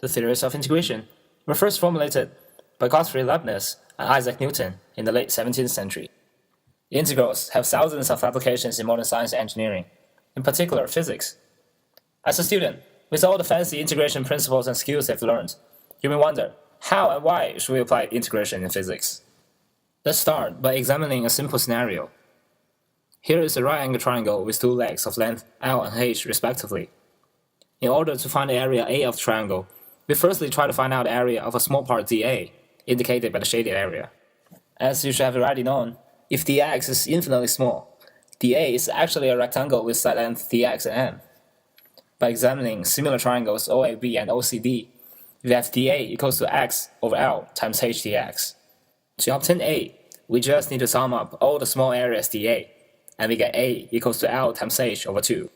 The theories of integration were first formulated by Gottfried Leibniz and Isaac Newton in the late 17th century. Integrals have thousands of applications in modern science and engineering, in particular physics. As a student, with all the fancy integration principles and skills they've learned, you may wonder, how and why should we apply integration in physics? Let's start by examining a simple scenario. Here is a right-angled triangle with two legs of length L and H respectively. In order to find the area A of the triangle, we firstly try to find out the area of a small part dA, indicated by the shaded area. As you should have already known, if dx is infinitely small, dA is actually a rectangle with side length dx and m. By examining similar triangles OAB and OCD, we have dA equals to x over L times h dx. To obtain A, we just need to sum up all the small areas dA, and we get A equals to L times h over 2.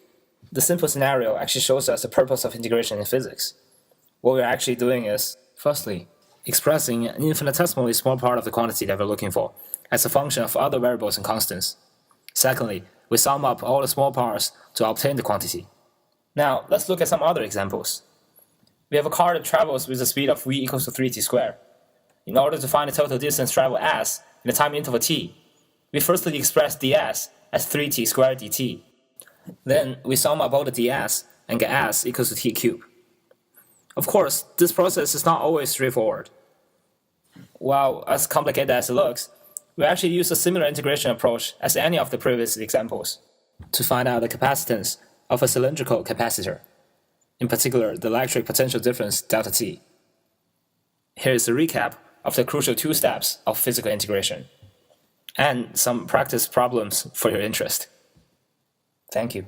The simple scenario actually shows us the purpose of integration in physics. What we're actually doing is, firstly, expressing an infinitesimally small part of the quantity that we're looking for as a function of other variables and constants. Secondly, we sum up all the small parts to obtain the quantity. Now, let's look at some other examples. We have a car that travels with a speed of v equals to 3t squared. In order to find the total distance traveled s in the time interval t, we firstly express ds as 3t squared dt. Then we sum up all the ds and get s equals to t cubed. Of course, this process is not always straightforward. While as complicated as it looks, we actually use a similar integration approach as any of the previous examples to find out the capacitance of a cylindrical capacitor, in particular the electric potential difference delta T. Here is a recap of the crucial two steps of physical integration, and some practice problems for your interest. Thank you.